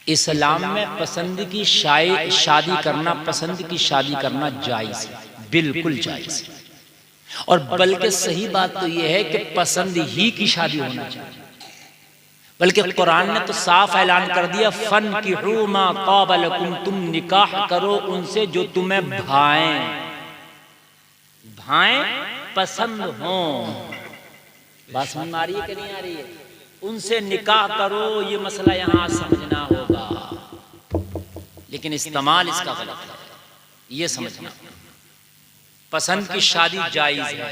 इस्लाम में पसंद की शादी करना, पसंद की शादी करना जायज है, बिल्कुल जायज है। और बल्कि सही बात तो यह है कि पसंद ही की शादी होना चाहिए। बल्कि कुरान ने तो साफ ऐलान कर दिया, फनकिहू मा ताब लकुम, तुम निकाह करो उनसे जो तुम्हें भाएं पसंद हो। बात समझ में आ रही है कि नहीं आ रही है? उनसे निकाह करो, ये मसला यहां समझना होगा, लेकिन इस्तेमाल इसका गलत है, ये समझना। पसंद की शादी जायज है,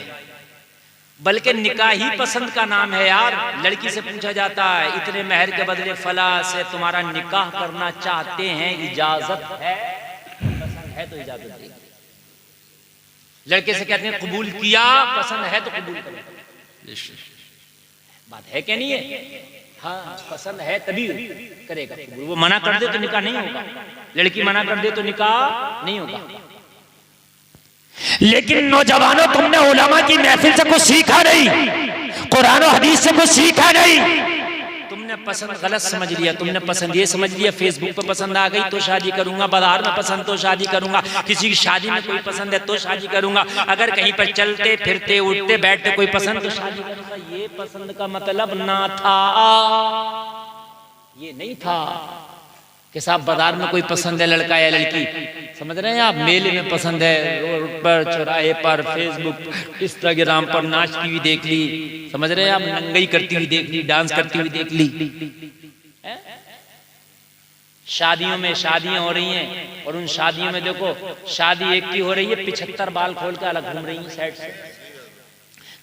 बल्कि निकाह ही पसंद का नाम है यार। लड़की से पूछा जाता है, इतने महर के बदले फला से तुम्हारा निकाह करना चाहते हैं, इजाजत है? पसंद है तो इजाजत देंगे। लड़के से कहते हैं कबूल किया, पसंद है तो कबूल करो। बात है क्या नहीं है? हाँ, पसंद है तभी करेगा। वो मना कर दे तो निकाह नहीं होगा, लड़की मना कर दे तो निकाह नहीं होगा। लेकिन नौजवानों, तुमने उलमा की महफिल से कुछ सीखा नहीं, कुरान और हदीस से कुछ सीखा नहीं। तुमने पसंद गलत समझ लिया। तुमने पसंद ये समझ लिया, फेसबुक पे पसंद आ गई तो शादी करूंगा, बाजार में पसंद तो शादी करूंगा, किसी की शादी में कोई पसंद है तो शादी करूंगा, अगर कहीं पर चलते फिरते उठते बैठते कोई पसंद तो शादी करूंगा। ये पसंद का मतलब ना था, ये नहीं था कि साहब बाजार में कोई पसंद है लड़का या लड़की, समझ रहे हैं आप? मेले में पसंद है, रोड पर, चौराहे पर, फेसबुक इंस्टाग्राम पर नाचती हुई देख ली, समझ रहे हैं आप? नंगई करती हुई देख ली, डांस करती हुई देख ली। शादियों में शादियां हो रही हैं, और उन शादियों में देखो, शादी एक की हो रही है, 75 बाल खोल के अलग घूम रही है साइड से।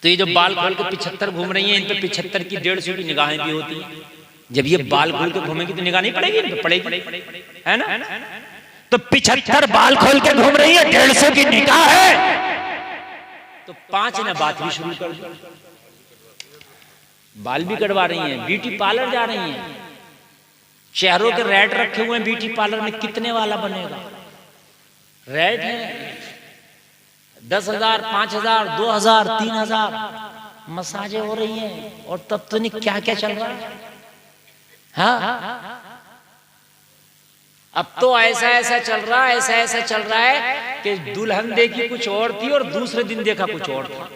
तो ये जो बाल खोल के 75 घूम रही हैं, इन पे 75 की 150 की निगाहें भी होती हैं। जब ये बाल खोल के घूमेगी तो निगाह नहीं पड़ेगी? इन पे पड़ेगी, है ना? तो 75 बाल खोल के घूम रही है, 150 की निगाह है, तो 5 ने बात भी शुरू कर दी। बाल भी कटवा रही हैं, ब्यूटी पार्लर जा रही हैं, शहरों के रेट रखे हुए हैं ब्यूटी पार्लर में, कितने वाला बनेगा? रेट है 10,000, 5,000, 2,000, 3,000 मसाजें हो रही हैं, और तब तो नहीं क्या क्या चल रहा है। हाँ, अब तो ऐसा ऐसा चल रहा है, ऐसा ऐसा चल रहा है कि दुल्हन देखी कुछ और थी और दूसरे दिन देखा कुछ और था।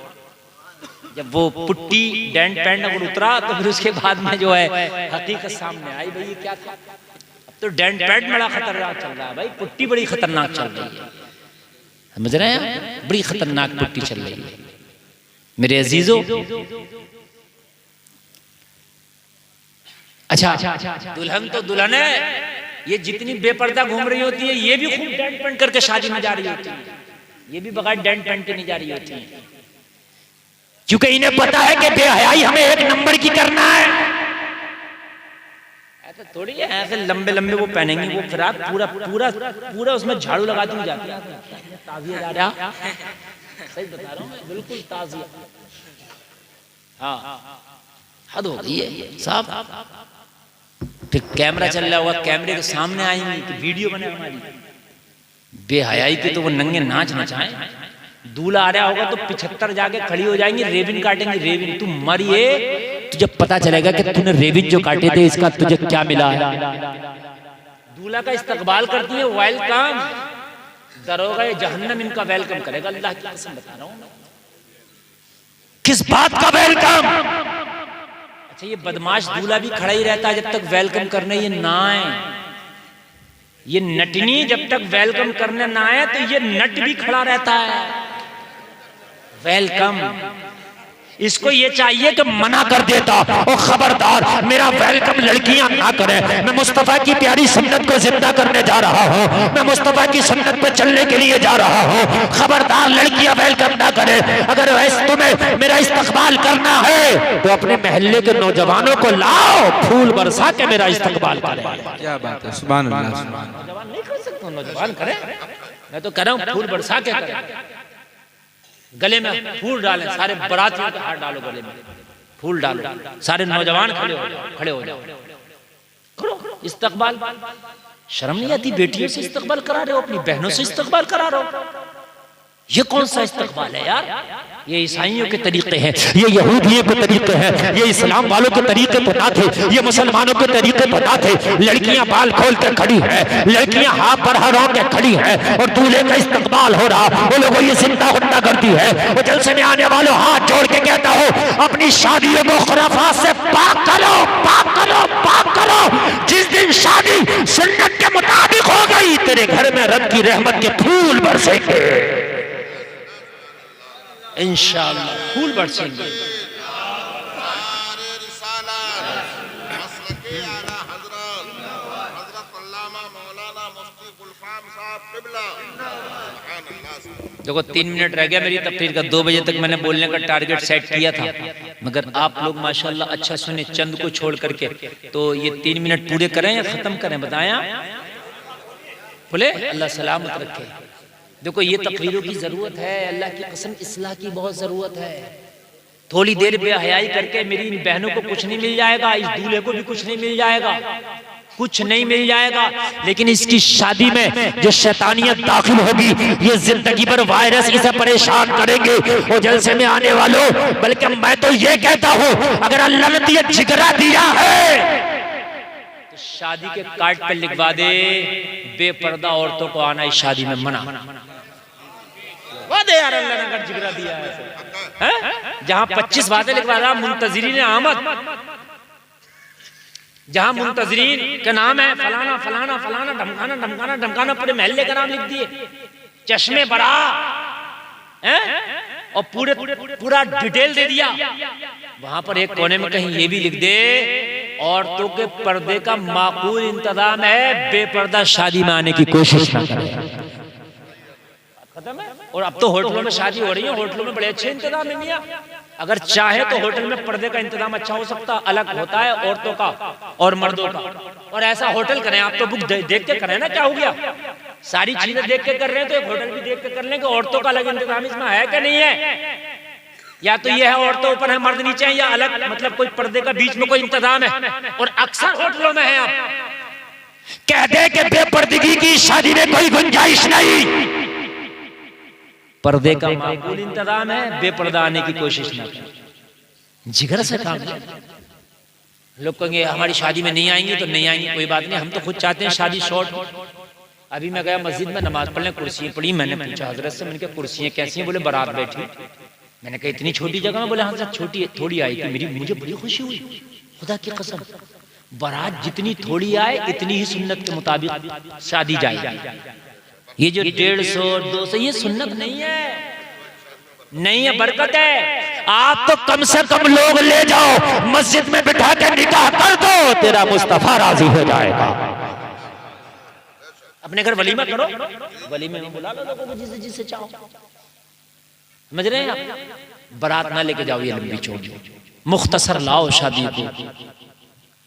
जब वो पुट्टी डेंट पैंट अगर उतरा तो फिर उसके बाद में जो है हकीकत सामने आई, भाई ये क्या था। अब तो डेंट पैंट बड़ा खतरनाक चल रहा है भाई, पुट्टी बड़ी खतरनाक चल रही है, समझ रहे हैं? बड़ी खतरनाक पुट्टी चल रही है मेरे अजीजों। अच्छा, दुल्हन तो दुल्हन है, ये जितनी बेपर्दा घूम रही होती है, ये भी खूब डेंट पेंट करके शादी में जा रही होती है, ये भी बगैर डेंट पेंट के नहीं जा रही होती है, क्योंकि इन्हें पता है कि बेहयाई हमें 1 नंबर की करना है। ऐसा थोड़ी है, ऐसे लंबे लंबे वो पहनेंगी, वो फिराक पूरा पूरा पूरा उसमें झाड़ू लगाती हुई जाती है। ताजिया जा रहा, सही बता रहा हूँ मैं, बिल्कुल ताजिया। हाँ, हद हो गई है साहब। फिर कैमरा चल रहा होगा, कैमरे के सामने आएंगी तो वीडियो बने हमारी बेहयाई की, तो वो नंगे नाच नचाएं। दूल्हा आ रहा होगा तो 75 जाके खड़ी हो जाएंगी, रेबिन काटेंगी। रेबिन, तू मरिए, तुझे पता चलेगा कि तूने रेबिन जो काटे थे इसका तुझे क्या मिला है। दूल्हा का इस्तकबाल करती है, वेलकम। दरोगा जहन्नम इनका वेलकम करेगा, अल्लाह की कसम बता रहा हूँ। किस बात का वेलकम? अच्छा, ये बदमाश दूल्हा भी खड़ा ही रहता है जब तक वेलकम करने ये ना आए। ये नटनी जब तक वेलकम करने ना आए तो ये नट भी खड़ा रहता है, वेलकम। इसको ये चाहिए कि मना कर देता, और खबरदार मेरा वेलकम लड़कियां ना करें। मैं मुस्तफा की प्यारी सुन्नत को जिंदा करने जा रहा हूँ, मैं मुस्तफा की सुन्नत पे चलने के लिए जा रहा हूँ। खबरदार लड़कियां वेलकम ना करें। अगर वैसे तुम्हें मेरा इस्तकबाल करना है तो अपने मोहल्ले के नौजवानों को लाओ, फूल बरसा के मेरा इस्तकबाल करें। क्या बात है, सुभान अल्लाह। नौजवान नहीं कर सकते, नौजवान करें। मैं तो कह रहा हूँ फूल बरसा के करें, गले में फूल डालें, सारे बारातियों के हाथ डालो, गले में फूल डालो, सारे नौजवान खड़े हो जाओ, करो इस्तकबाल। शर्म नहीं आती? बेटियों से इस्तकबाल करा रहे हो, अपनी बहनों से इस्तकबाल करा रहे हो, ये कौन सा इस्तकबाल है यार? ये ईसाइयों के तरीके हैं, ये यहूदियों के तरीके हैं, ये इस्लाम वालों के तरीके पता थे, ये मुसलमानों के तरीके पता थे। लड़कियां बाल खोल के खड़ी है, लड़कियां हाथ पर हरा के खड़ी है और दूल्हे का इस्तकबाल हो रहा, वो लोगों ये चिंता उठना करती है। वो जलसे में आने वालों हाथ जोड़ के कहता हो अपनी शादियों को खुराफात से पाक करो, पाक करो, पाक करो। जिस दिन शादी सुन्नत के मुताबिक हो गई, तेरे घर में रब की रहमत के फूल बरसेंगे इंशाअल्लाह, फूल बरसेंगे। देखो 3 मिनट रह गया मेरी तकरीर का, 2 बजे तक मैंने बोलने का टारगेट सेट किया था, मगर आप लोग माशाल्लाह अच्छा सुने, चंद को छोड़ करके। तो ये 3 मिनट पूरे करें या खत्म करें, बताया? बोले अल्लाह सलामत रखे। देखो ये तकरीरों की जरूरत है, अल्लाह की कसम इस्लाह की बहुत जरूरत है। थोड़ी देर बेहयाई करके मेरी इन बहनों को कुछ नहीं मिल जाएगा, इस दूल्हे को भी कुछ नहीं मिल जाएगा, कुछ नहीं मिल जाएगा, लेकिन इसकी शादी में जो शैतानियत दाखिल होगी, ये जिंदगी भर वायरस इसे परेशान करेंगे। वो जलसे में आने वालों, बल्कि मैं तो ये कहता हूँ अगर अल्लाह ने ये जिगरा दिया है तो शादी के कार्ड पर लिखवा दे बेपर्दा औरतों को आना इस शादी में मना। वादे यार अल्लाह ने अगर जिगरा दिया है, जहां 25 बातें लिखवा रहा मुंतजरीन आमद, जहां मुंतजरीन का नाम है फलाना फलाना फलाना, धमकाना धमकाना धमकाना, पूरे महल्ले का नाम लिख दिए, चश्मे बड़ा है और पूरा डिटेल दे दिया। वहां पर एक कोने में कहीं ये भी लिख दे औरतों के पर्दे का माकूल इंतजाम है, बेपर्दा शादी में आने की कोशिश ना करें। खत्म है। और अब तो होटलों में शादी हो रही है, होटलों में बड़े अच्छे इंतजाम है मियां, अगर चाहे तो होटल में पर्दे का इंतजाम अच्छा हो सकता, अलग होता है औरतों का और मर्दों का। और ऐसा होटल करें, आप तो बुक देख के करें ना, क्या हो गया? सारी चीजें देख के कर रहे हैं तो एक होटल भी देख के कर लें कि औरतों का अलग इंतजाम इसमें है कि नहीं है। या तो ये है औरतों ऊपर है मर्द नीचे है, या अलग मतलब कोई पर्दे का बीच में कोई इंतजाम है। और अक्सर होटलों में है, आप कह दे कि बेपर्दगी की शादी में कोई गुंजाइश नहीं, पर्दे का माकूल इंतजाम है, बेपर्दा आने की कोशिश ना करें। जिगर से काम लें। लोग कहेंगे हमारी शादी में नहीं आएंगे तो नहीं आएंगे, कोई बात नहीं, हम तो खुद चाहते हैं शादी शॉर्ट। अभी मैं गया मस्जिद में नमाज पढ़ने, कुर्सियां पड़ी, मैंने पूछा हजरत से, मैंने कहा कुर्सियां कैसी हैं? बोले बारात बैठी। मैंने कहा इतनी छोटी जगह में? बोले हाँ सर छोटी थोड़ी आई थी। मुझे बड़ी खुशी हुई, खुदा की कसम, बारात जितनी थोड़ी आए इतनी ही सुन्नत के मुताबिक शादी जाएगी। ये जो 150 200 ये सुन्नत नहीं है, नहीं है, बरकत है। आप तो कम से कम लोग ले जाओ, मस्जिद में बिठा के निकाह कर दो, तेरा मुस्तफा राजी हो जाएगा। अपने घर वलीमा करो, वलीमे में बुला लो लोगों को जिसे जिसे चाहो, समझ रहे हैं आप? बारात ना लेके जाओ ये लंबी चौड़ी, मुख्तसर लाओ शादी को,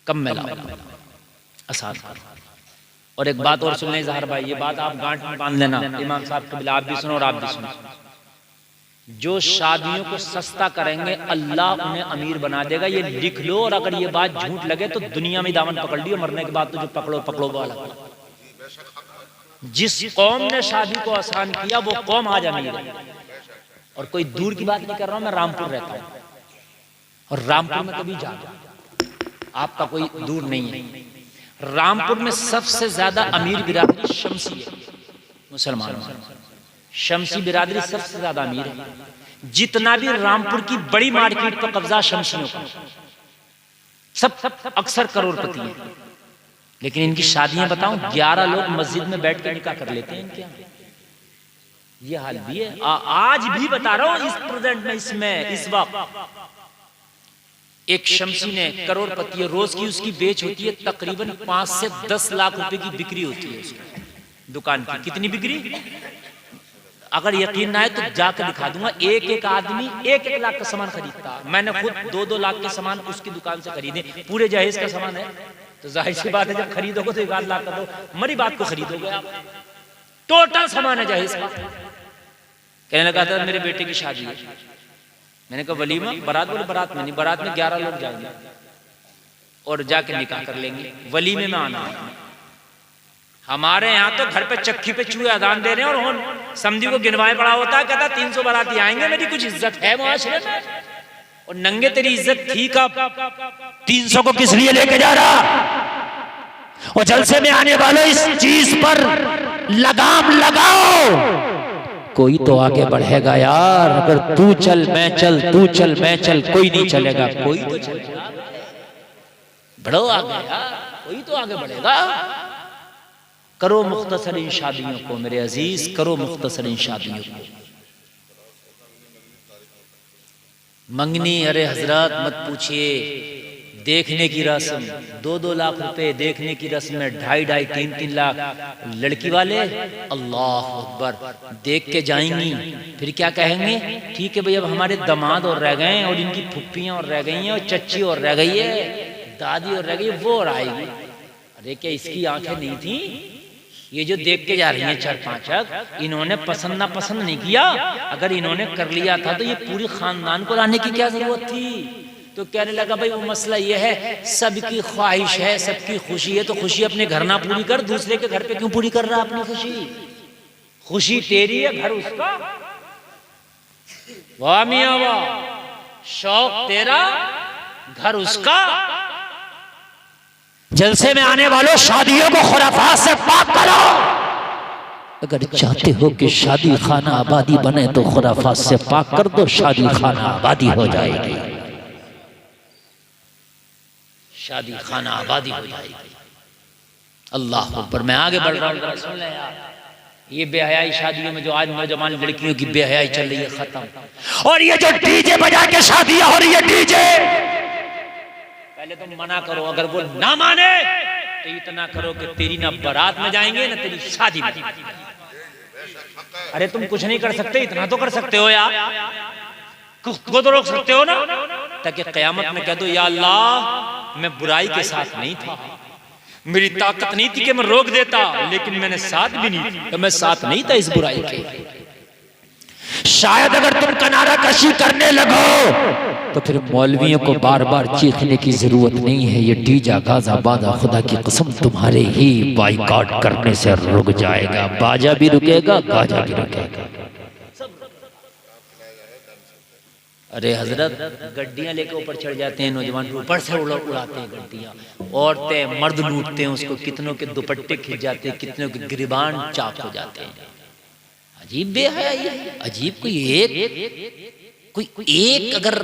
कम में लाओ, आसान। और एक बात और सुन लें ज़हर भाई, ये बात आप गांठ में बांध लेना, इमाम साहब के बिला आप भी सुनो और आप भी सुनो। जो शादियों को सस्ता करेंगे अल्लाह उन्हें अमीर बना देगा, ये लिख लो। और अगर ये बात झूठ लगे तो दुनिया में दामन पकड़ लियो, मरने के बाद तो जो पकड़ो पकड़ो वाला। जिस कौम ने शादी को आसान किया वो कौम आज अमीर है। और कोई दूर की बात नहीं कर रहा हूं, मैं रामपुर रहता हूं और रामपुर में कभी जा, आपका कोई दूर नहीं है। रामपुर में सबसे ज्यादा अमीर बिरादरी शमसी है, मुसलमानों में शमसी बिरादरी सबसे ज्यादा अमीर है। जितना भी रामपुर की बड़ी मार्केट पर कब्जा शमसियों का, सब अक्सर करोड़पति हैं। लेकिन इनकी शादियां बताऊं, 11 लोग मस्जिद में बैठ के निकाह कर लेते हैं इनके। ये हाल भी है, आज भी बता रहा हूं, इस प्रेजेंट में, इसमें इस वक्त एक शमसी ने, करोड़पति है, रोज की उसकी बेच होती है तकरीबन 5 से 10 लाख रुपए की बिक्री होती है उसकी दुकान की। कितनी बिक्री? अगर यकीन ना है तो जाकर दिखा दूंगा। एक एक आदमी 1-1 लाख का सामान खरीदता है। मैंने खुद 2-2 लाख के सामान उसकी दुकान से खरीदे, पूरे जहेज का सामान है। तो जाहिर सी बात है जब खरीदोगे तो 1 लाख का तो मरी बात को खरीदोगे आप, टोटल सामान है जहेज का। कहने लगा था मेरे बेटे की शादी है। मैंने कहा वलीमा, बारात? बोले बारात में नहीं, बारात में 11 लोग जाएंगे और जाके निकाह कर लेंगे, वलीमे में आना है। हमारे यहाँ तो घर पे चक्की पे चूहे अजान दे रहे हैं और समधी को गिनवाए पड़ा होता है, कहता 300 बाराती आएंगे, मेरी कुछ इज्जत है मुआशरे में। और नंगे तेरी इज्जत थी कब? 300 को किस लिए लेके जा रहा? और जलसे में आने वालों इस चीज पर लगाम लगाओ, कोई तो आगे बढ़ेगा यार। अगर तू चल मैं चल, तू चल मैं चल, कोई नहीं चलेगा, कोई तो चलेगा। बढ़ो आगे यार, कोई तो आगे बढ़ेगा। करो मुख्तसर इन शादियों को मेरे अजीज, करो मुख्तसर इन शादियों को। मंगनी, अरे हजरत मत पूछिए, देखने की रस्म 2-2 लाख रुपए, देखने की रस्म में 2.5-2.5, 3-3 लाख। लड़की वाले अल्लाह अकबर देख के जाएंगी, फिर क्या कहेंगे? ठीक है भाई, अब हमारे दामाद और रह गए हैं, और इनकी फुप्पियां और रह गई हैं, और चच्ची और रह गई है, दादी और रह गई, वो और आएगी। अरे क्या इसकी आंखें नहीं थी? ये जो देख के जा रही हैं 4-5, इन्होंने पसंद ना पसंद नहीं किया। अगर इन्होंने कर लिया था तो ये पूरी खानदान को लाने की क्या जरूरत थी? तो कहने लगा भाई वो मसला ये है, सबकी ख्वाहिश है, सबकी खुशी है, तो खुशी अपने घर ना पूरी कर, दूसरे के घर पे क्यों पूरी कर रहा अपनी खुशी? खुशी तेरी है, घर उसका। वाह मियां वाह, शौक तेरा, घर उसका। जलसे में आने वालों शादियों को खुराफात से पाक करो। अगर चाहते हो कि शादी खाना आबादी बने तो खुराफात से पाक कर दो, शादी खाना आबादी हो जाएगी। शादी खाना आबादी हो जाएगी। अल्लाह अकबर। मैं आगे बढ़ रहा हूँ, सुन ले यार। ये बेहयाई शादियों में जो आज नौजवान लड़कियों की बेहयाई चल रही है, खत्म। और ये जो डीजे बजा के शादियां हो रही है, डीजे, पहले तुम मना करो, अगर वो ना माने तो इतना करो कि तेरी ना बारात में जाएंगे ना तेरी शादी में। अरे तुम कुछ नहीं कर सकते, इतना तो कर सकते हो यार, खुद तो रोक सकते हो ना, ताकि कयामत में कह दो या अल्लाह मैं बुराई के साथ नहीं था, मेरी ताकत नहीं थी कि मैं रोक देता, लेकिन मैंने साथ भी नहीं थी, तो मैं साथ नहीं था इस बुराई के। शायद अगर तुम किनारा कशी करने लगो तो फिर मौलवियों को बार बार चीखने की जरूरत नहीं है। ये डीजा गाजा बाजा खुदा की कसम तुम्हारे ही बाइकआउट करने से रुक जाएगा। बाजा भी रुकेगा, गाजा भी रुकेगा। अरे हजरत गड्डियां लेके ऊपर चढ़ जाते हैं नौजवान, ऊपर से उड़ाते हैं गड्डियां, औरतें मर्द लूटते हैं उसको, कितनों के दुपट्टे खिंच जाते हैं, कितनों के गिरबान चाक हो जाते हैं। अजीब बेहयाई है, अजीब। कोई एक अगर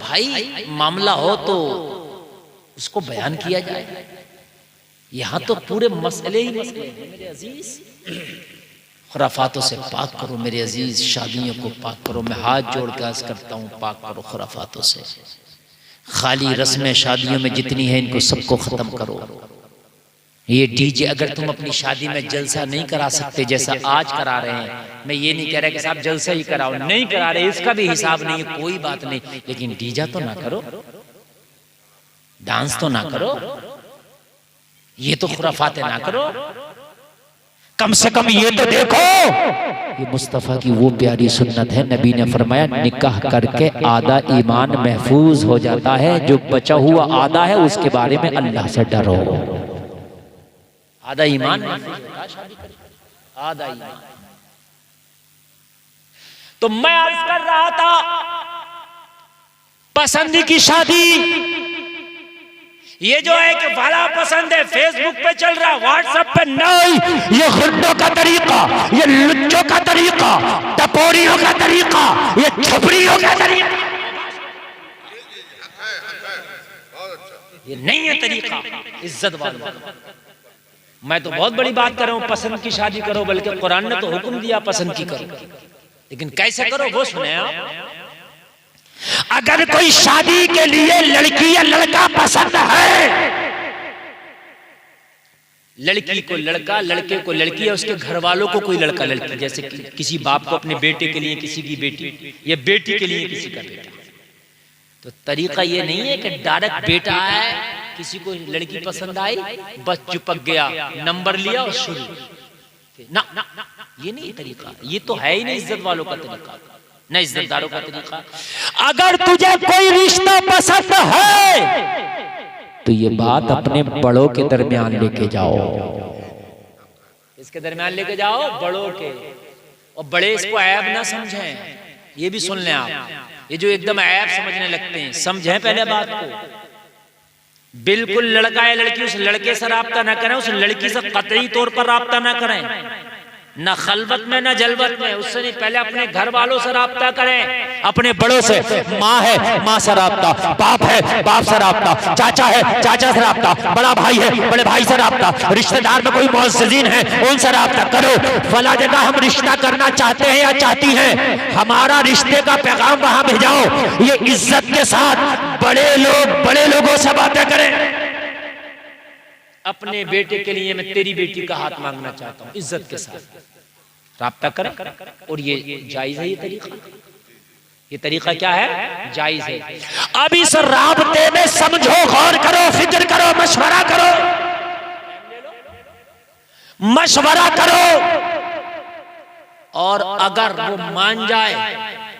भाई मामला हो तो उसको बयान किया जाए। यहां तो पूरे मसले ही मसले हैं मेरे अजीज। खुराफातों से पाक करो मेरे अजीज, शादियों को पाक करो। मैं हाथ जोड़ के अर्ज करता हूँ, पाक करो खुराफातों से। खाली रस्में शादियों में जितनी है इनको सबको खत्म करो। ये डीजे, अगर तुम अपनी शादी में जलसा नहीं करा सकते जैसा आज करा रहे हैं, मैं ये नहीं कह रहा कि साहब जलसा ही कराओ, नहीं करा रहे, इसका भी हिसाब नहीं है, कोई बात नहीं, लेकिन डीजा तो ना करो, डांस तो ना करो, ये तो खुराफाते ना करो। कम से कम ये तो देखो, ये मुस्तफ़ा की वो प्यारी सुन्नत है। नबी ने फरमाया निकाह करके आधा ईमान महफूज हो जाता है, जो बचा हुआ आधा है उसके बारे में अल्लाह से डरो। आधा ईमान शादी करें, आधा ईमान। तो मैं अर्ज कर रहा था, पसंदी की शादी, ये जो है कि वाला पसंद है फेसबुक पे चल रहा, व्हाट्सएप पे नहीं, ये गुंडों का तरीका, ये लुच्चों का तरीका, टपोरियों का तरीका, ये छपरियों का तरीका, ये नहीं है तरीका इज्जत वाला। मैं तो बहुत बड़ी बात कर रहा हूं, पसंद की शादी करो, बल्कि कुरान ने तो हुक्म दिया पसंद की करो, लेकिन कैसे करो वो सुने आप। अगर कोई शादी के लिए लड़की या लड़का पसंद है, लड़की को लड़का, लड़के को लड़की, या उसके घर वालों को कोई लड़का लड़की, जैसे किसी बाप को अपने बेटे के लिए किसी की बेटी, या बेटी के लिए किसी का बेटा, तो तरीका ये नहीं है कि डायरेक्ट बेटा है, किसी को लड़की पसंद आई बस चिपक गया, नंबर लिया और शुरू ना, ये नहीं तरीका, ये तो है ही नहीं इज्जत वालों का तरीका, न इज्जतदारों का तरीका। अगर तुझे कोई रिश्ता पसंद है तो ये बात अपने बड़ों के दरमियान लेके जाओ। इसके दरमियान लेके जाओ बड़ों के, और बड़े इसको ऐब ना समझें। ये भी सुन लें आप, ये जो एकदम ऐब समझने लगते हैं, समझें पहले बात को। बिल्कुल लड़का है लड़की, उस लड़के से राब्ता ना करें, उस लड़की से कतई तौर पर राब्ता ना करें, ना खलवत में ना जलवत में, उससे नहीं, पहले अपने घर वालों से राब्ता करें, अपने बड़ों से। माँ है माँ से राब्ता, बाप है बाप से राब्ता, चाचा है चाचा से राब्ता, बड़ा भाई है बड़े भाई से राब्ता, रिश्तेदार में कोई मुअज़्ज़िज़ीन है उनसे राब्ता करो। फला जगह हम रिश्ता करना चाहते हैं या चाहती हैं, हमारा रिश्ते का पैगाम वहां भेजाओ। ये इज्जत के साथ बड़े लोगों से बातें करें। अपने बेटे के लिए मैं तेरी बेटी का हाथ मांगना चाहता हूं, इज्जत के साथ राब्ता करें। और ये जायज है, ये तरीका क्या है, जायज है। अब इस राब्ते में समझो, गौर करो, फिक्र करो, मशवरा करो। और अगर वो मान जाए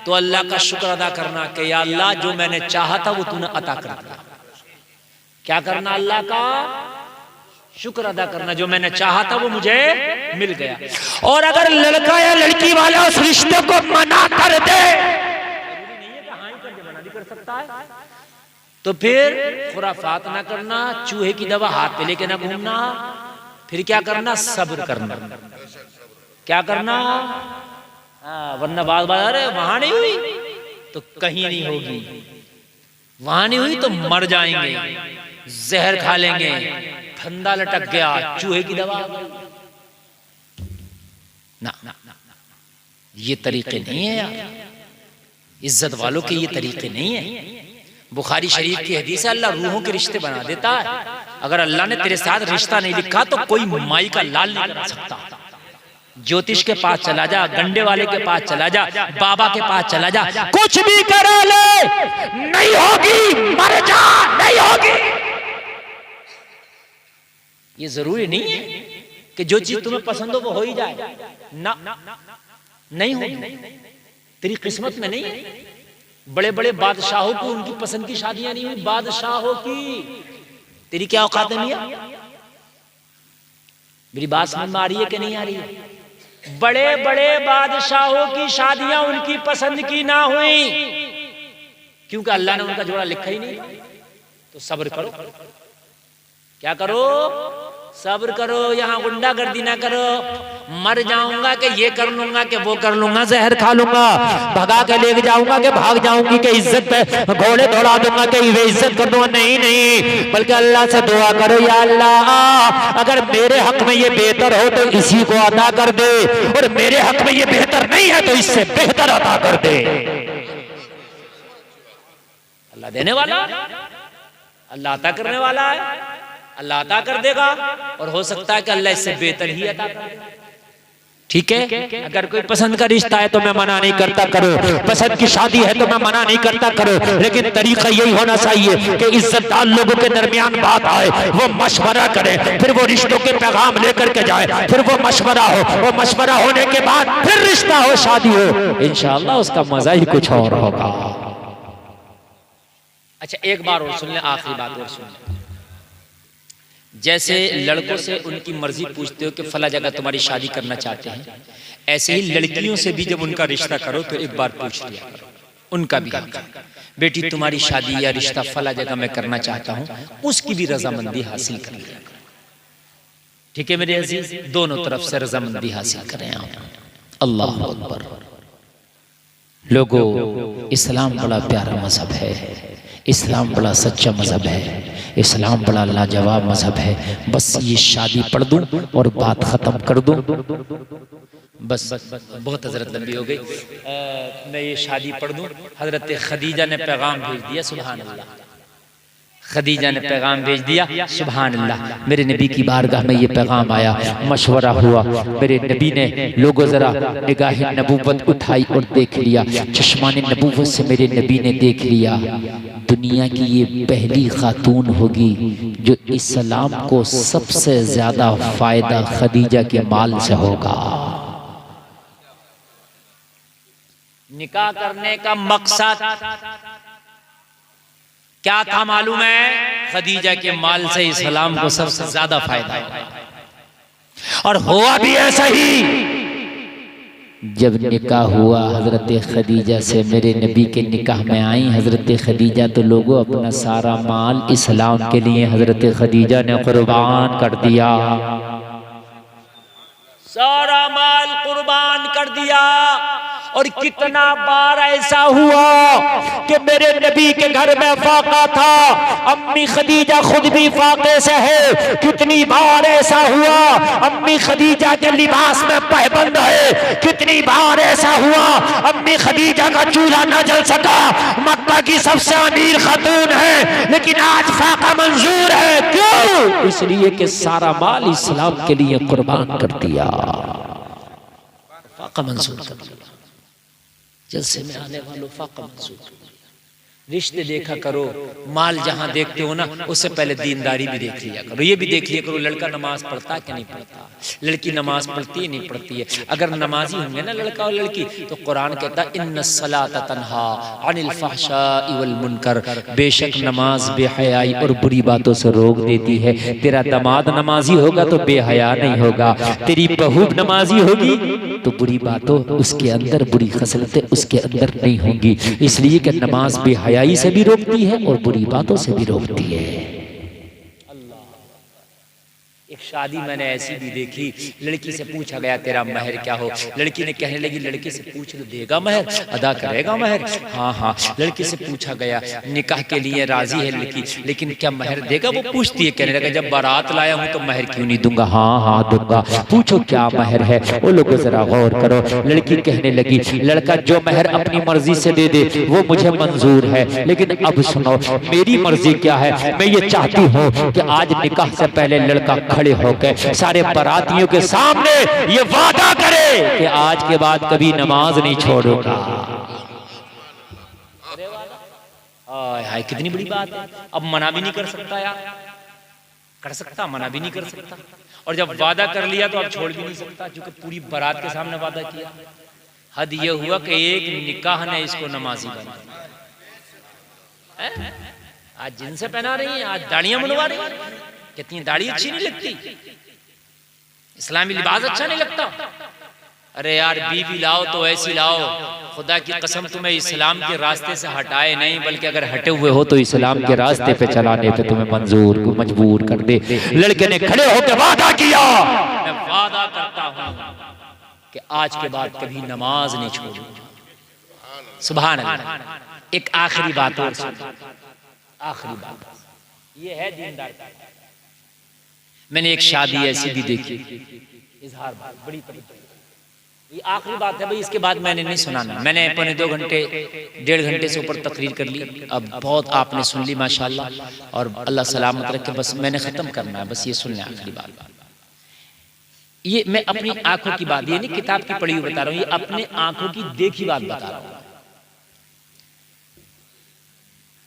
तो अल्लाह का शुक्र अदा करना कि या अल्लाह जो मैंने चाहा था वो तूने अता कर दिया। क्या करना, अल्लाह का शुक्र अदा करना, जो मैंने चाहा था वो मुझे मिल गया। और अगर लड़का या लड़की वाला उस रिश्ते को मना कर दे, तो फिर खुराफात ना करना, चूहे की दवा हाथ पे लेके ना घूमना, फिर क्या करना, सब्र करना। क्या करना, वरना बात अरे वहां नहीं हुई तो कहीं नहीं होगी, वहां नहीं हुई तो मर जाएंगे, जहर खा लेंगे, फंदा लटक गया, चूहे की दवा ना, ये तरीके नहीं है यार, इज्जत वालों के ये तरीके नहीं है। बुखारी शरीफ की हदीस है, अल्लाह रूहों के रिश्ते बना देता है। अगर अल्लाह ने तेरे साथ रिश्ता नहीं लिखा तो कोई माई का लाल नहीं बना सकता। ज्योतिष के पास चला जा, गंडे वाले के पास चला जा, बाबा के पास चला जा, कुछ भी करा ले नहीं होगी, मर जा नहीं होगी। ये जरूरी नहीं है कि जो चीज तुम्हें पसंद हो वो हो ही जाए ना, नहीं होगी, तेरी किस्मत में नहीं है। बड़े बड़े बादशाहों को उनकी पसंद की शादियां नहीं हुई, बादशाहों की, तेरी क्या औकात है मियां? मेरी बात समझ में आ रही है कि नहीं आ रही है? बड़े बड़े बादशाहों की शादियां उनकी पसंद की ना हुई, क्योंकि अल्लाह ने उनका जोड़ा लिखा ही नहीं। तो सब्र करो, क्या करो, सब्र करो, यहाँ गुंडागर्दी ना करो। मर जाऊंगा कि ये कर लूंगा कि वो कर लूंगा, जहर खा लूंगा, भगा के ले जाऊंगा कि भाग जाऊंगी, कि इज्जत पे घोड़े दौड़ा दूंगा, कि इज्जत कर दूंगा, नहीं नहीं, बल्कि अल्लाह से दुआ करो, या अल्लाह अगर मेरे हक में ये बेहतर हो तो इसी को अदा कर दे, और मेरे हक में ये बेहतर नहीं है तो इससे बेहतर अदा कर दे। अल्लाह देने वाला, अल्लाह अता करने वाला है, अल्लाह अता कर देगा, और हो सकता है कि अल्लाह इससे बेहतर ही अता कर दे। ठीक है, अगर कोई पसंद का रिश्ता है तो मैं मना नहीं करता, करो। पसंद की शादी है तो मैं मना नहीं करता, करो। लेकिन तरीका यही होना चाहिए कि इज्जतदार लोगों के दरमियान बात आए, वो मशवरा करें, फिर वो रिश्तों के पैगाम लेकर के जाए, फिर वो मशवरा हो, वो मशवरा होने के बाद फिर रिश्ता हो, शादी हो, इंशाअल्लाह उसका मजा ही कुछ और होगा। अच्छा, एक बार और सुन ले, आखिरी बात और सुन ले। जैसे लड़कों से उनकी मर्जी पूछते हो कि फला जगह तुम्हारी शादी करना चाहते हैं, ऐसे ही लड़कियों से भी जब उनका रिश्ता करो तो एक बार पूछ लिया करो उनका भी, बेटी तुम्हारी शादी या रिश्ता फला जगह मैं करना चाहता हूं, उसकी भी रजामंदी हासिल कर लिया करो। ठीक है मेरे अजीज, दोनों तरफ से रजामंदी हासिल करें आप। अल्लाह अकबर। लोगों, इस्लाम बड़ा प्यारा मजहब है, इस्लाम बड़ा सच्चा मजहब है, इस्लाम बड़ा लाजवाब मजहब है। बस ये शादी पढ़ दूं और बात खत्म कर दूं, बस बहुत हजरत लंबी हो गई। मैं ये शादी पढ़ दूं। हजरत खदीजा ने पैगाम भेज दिया, सुभान अल्लाह, खदीजा ने पैगाम भेज दिया, सुभान अल्लाह। मेरे नबी की बारगाह में ये पैगाम आया, मशवरा हुआ, मेरे नबी ने लोगों जरा निगाह नबूवत उठाई और देख लिया, चश्माने नबूवत से मेरे नबी ने देख लिया, दुनिया की ये पहली खातून होगी जो इस्लाम को सबसे ज्यादा फायदा खदीजा के माल से होगा। निकाह करने का मकसद क्या था मालूम है? खदीजा के माल से इस्लाम को सबसे ज्यादा फायदा है। और हुआ भी ऐसा ही। जब निकाह हुआ हजरत खदीजा से, मेरे नबी के निकाह में आई हजरत खदीजा, तो लोगों अपना सारा माल इस्लाम के लिए हजरत खदीजा ने कुर्बान कर दिया। सारा माल कुर्बान कर दिया। और कितना बार ऐसा हुआ कि मेरे नबी के घर में फाका था, अम्मी खदीजा खुद भी फाके से है। कितनी बार ऐसा हुआ अम्मी खदीजा के लिबास में पाबंद है। कितनी बार ऐसा हुआ अम्मी खदीजा का चूल्हा न जल सका, मक्का की सबसे अमीर खातून है, लेकिन आज फाका मंजूर है। क्यों? इसलिए कि सारा माल इस्लाम के लिए कुर्बान कर दिया, फाका मंजूर कर दिया। जलसे में आने वालों फाका मंजूर कर दिया। रिश्ते देखा करो, माल जहां देखते हो ना, उससे पहले दीनदारी भी देख लिया करो। ये भी देख लिया करो लड़का नमाज पढ़ता कि नहीं पढ़ता, लड़की नमाज पढ़ती है नहीं पढ़ती है। अगर नमाजी होंगे ना लड़का और लड़की, तो कुरान कहता है इन्नस्सलात तन्हा अनिल फहशाई वल मुनकर, बेशक नमाज बेहयाई और बुरी बातों से रोक देती है। तेरा दामाद नमाजी होगा तो बेहया नहीं होगा, तेरी बहू नमाजी होगी तो बुरी बातों उसके अंदर, बुरी खसलतें उसके अंदर नहीं होंगी। इसलिए कि नमाज बेहयाई से भी रोकती है और बुरी बातों से भी रोकती है। एक शादी मैंने ऐसी भी देखी, लड़की से पूछा गया तेरा महर क्या हो, लड़की ने कहने लगी लड़के से पूछ लो देगा महर, अदा करेगा महर? हाँ हाँ। लड़की से पूछा गया निकाह के लिए राजी है लड़की, लेकिन क्या महर देगा? वो पूछती है, कहने लगा जब बारात लाया हूँ तो महर क्यों नहीं दूंगा? हाँ हाँ दूंगा। पूछो क्या महर है? वो लोगों जरा गौर करो। लड़की कहने लगी लड़का जो महर अपनी मर्जी से दे दे वो मुझे मंजूर है, लेकिन अब सुनो मेरी मर्जी क्या है। मैं ये चाहती हूँ कि आज निकाह से पहले लड़का खड़े होकर सारे बारातियों के सामने ये वादा करे कि आज के बाद कभी नमाज नहीं छोड़ूंगा। हाय कितनी बड़ी बात है। अब मना भी नहीं कर सकता यार, कर सकता? मना भी नहीं कर सकता। और जब वादा कर लिया तो अब छोड़ भी नहीं सकता, क्योंकि पूरी बारात के सामने वादा किया। हद ये हुआ कि एक निकाह ने इसको नमाजी बना। आज जिनसे पहना रही है, आज दाढ़ियां बनवा रही है। कितनी दाढ़ी अच्छी नहीं लगती, इस्लामी लिबास अच्छा नहीं लगता। अरे यार बीवी लाओ तो ऐसी लाओ, खुदा की कसम तुम्हें इस्लाम के रास्ते से हटाए नहीं, बल्कि अगर हटे हुए हो तो इस्लाम के रास्ते पे चलाने पे तुम्हें मजबूर कर दे। लड़के ने खड़े होकर वादा किया, मैं वादा करता हूं कि आज के बाद कभी नमाज नहीं छोड़ूंगा। सुभान अल्लाह। एक आखिरी बात और सुन, आखिरी बात ये है दीनदार। मैंने एक शादी ऐसी भी देखी, इजहार बात बड़ी पवित्र। ये आखिरी बात है भाई, इसके बाद मैंने नहीं सुनाना। मैंने पौने 2 घंटे 1.5 घंटे से ऊपर तकरीर कर ली। अब बहुत आपने सुन ली माशाल्लाह, और अल्लाह सलामत रखे। बस मैंने खत्म करना है, बस ये सुन लें आखिरी बात। ये मैं अपनी आंखों की बात, ये नहीं किताब की पढ़ी हुई बता रहा हूँ, ये अपने आंखों की देखी बात बता रहा हूँ।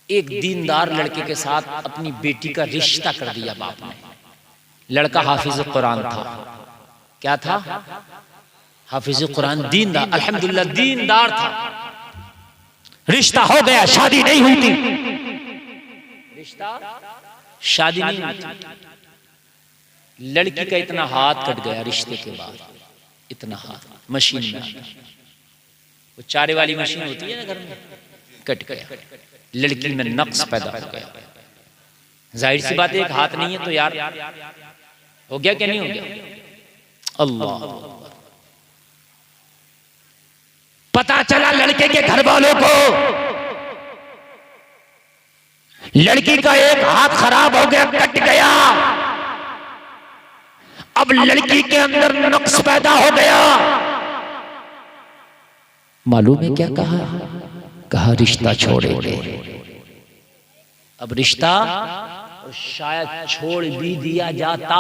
एक दीनदार लड़के के साथ अपनी बेटी का रिश्ता कर दिया बाप ने। लड़का हाफिज कुरान था। क्या था? हाफिज कुरान, दीनदार, अल्हम्दुलिल्लाह दीनदार था। रिश्ता हो गया, शादी नहीं हुई थी। रिश्ता शादी नहीं हुई थी। लड़की का इतना हाथ कट गया रिश्ते के बाद, इतना हाथ मशीन में, वो चारे वाली मशीन होती है ना घर में, कट गया। लड़की में नक्स पैदा हो गया। जाहिर सी बात है एक हाथ नहीं है तो यार हो गया क्या नहीं हो गया? अल्लाह। पता चला लड़के के घर वालों को लड़की का एक हाथ खराब हो गया, कट गया। अब लड़की के अंदर नक्स पैदा हो गया। मालूम है क्या कहा? कहा रिश्ता छोड़ेंगे। अब रिश्ता शायद छोड़ भी दिया जाता,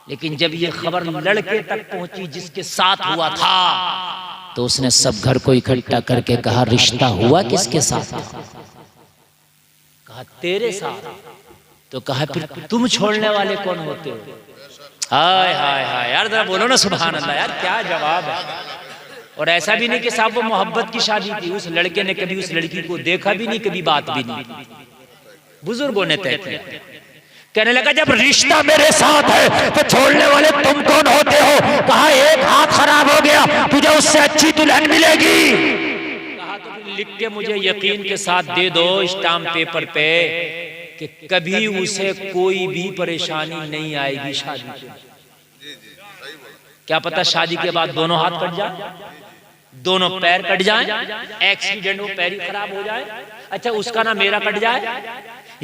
लेकिन जब ये खबर लड़के तक पहुंची जिसके साथ हुआ था, तो उसने सब घर को इकट्ठा करके कहा रिश्ता हुआ किसके साथ? कहा तेरे साथ। तो कहा फिर तुम छोड़ने वाले कौन होते हो? हाय हाय हाय यार, जरा बोलो ना सुभान अल्लाह। यार क्या जवाब है। और ऐसा भी नहीं कि साहब वो मोहब्बत की शादी थी, उस लड़के ने कभी उस लड़की को देखा भी नहीं, कभी बात भी नहीं, बुजुर्गों ने तय किया। कहने लगा जब रिश्ता मेरे साथ है तो छोड़ने वाले तुम कौन होते हो? कहा एक हाथ खराब हो गया, तुझे उससे अच्छी दुल्हन मिलेगी। कहा तो फिर लिख के मुझे यकीन के साथ दे दो स्टाम्प पेपर पे कि कभी उसे कोई भी परेशानी नहीं आएगी शादी में। क्या पता शादी के बाद दोनों हाथ कट जाए, दोनों पैर कट जाए, एक्सीडेंट हो पैर ही खराब हो जाए, अच्छा उसका ना मेरा कट जाए।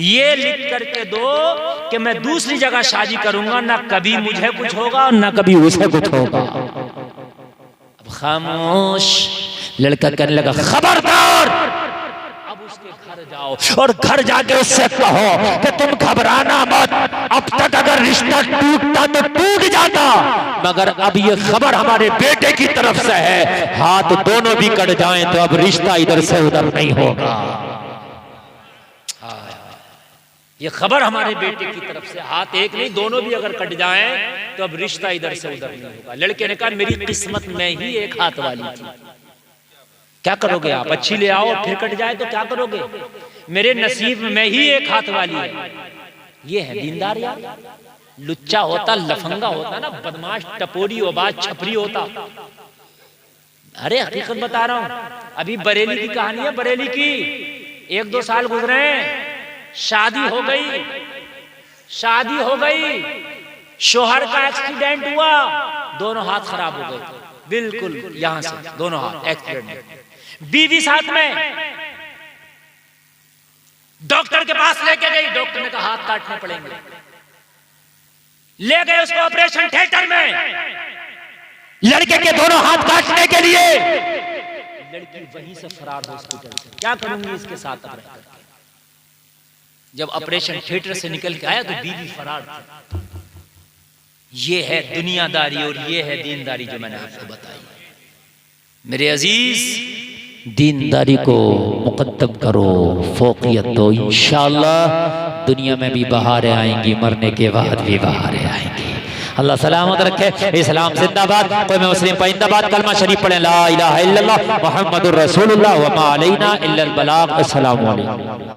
ये लिख करके दो कि मैं दूसरी जगह शादी करूंगा, ना कभी मुझे कुछ होगा और ना कभी उसे कुछ होगा। अब खामोश। लड़का कहने लगा खबरदार, अब उसके घर जाओ और घर जाके उससे कहो कि तुम घबराना मत, अब तक अगर रिश्ता टूटता तो टूट जाता, मगर अब ये खबर हमारे बेटे की तरफ से है, हाथ दोनों भी कट जाएं तो अब रिश्ता इधर से उधर नहीं होगा। ये खबर हमारे बेटे की तरफ से, हाथ एक नहीं दोनों भी अगर कट जाएं तो अब रिश्ता इधर से उधर नहीं होगा। लड़के ने कहा मेरी किस्मत में ही एक हाथ वाली थी, क्या करोगे आप? अच्छी ले आओ फिर कट जाए तो क्या करोगे? मेरे नसीब में ही एक हाथ वाली है। ये है दीनदार यार। लुच्चा होता, लफंगा होता ना, बदमाश, टपोरी, ओबाज, छपरी होता। अरे हकीकत बता रहा हूं, अभी बरेली की कहानी है, बरेली की। 1-2 साल गुजरे, शादी हो गई, शादी हो गई, शोहर का एक्सीडेंट हुआ, दोनों हाथ खराब हो गए, बिल्कुल यहां से दोनों हाथ एक्सीडेंट। बीवी साथ में, डॉक्टर के पास लेके गई, डॉक्टर ने कहा हाथ काटने पड़ेंगे, ले गए उसको ऑपरेशन थिएटर में, लड़के के दोनों हाथ काटने के लिए। लड़की वहीं से फरार हॉस्पिटल से। क्या करूंगी इसके साथ अब रहकर? जब ऑपरेशन थिएटर से निकल के आया तो बीवी फरार थी। ये है दुनियादारी और ये है दीनदारी जो मैंने आपको बताई। मेरे अजीज, दीनदारी को मुकद्दम करो, फोकियत दो, इंशाअल्लाह दुनिया में भी बहारें आएंगी, मरने के बाद भी बहारें आएंगी। अल्लाह सलामत रखे। इस्लाम जिंदाबाद, कोई मुस्लिम जिंदाबाद। कलमा शरीफ पढ़ें, ला इलाहा इल्लल्लाह मुहम्मदुर रसूलुल्लाह व मा अलैना इल्लल बलाग। अस्सलामु अलैकुम।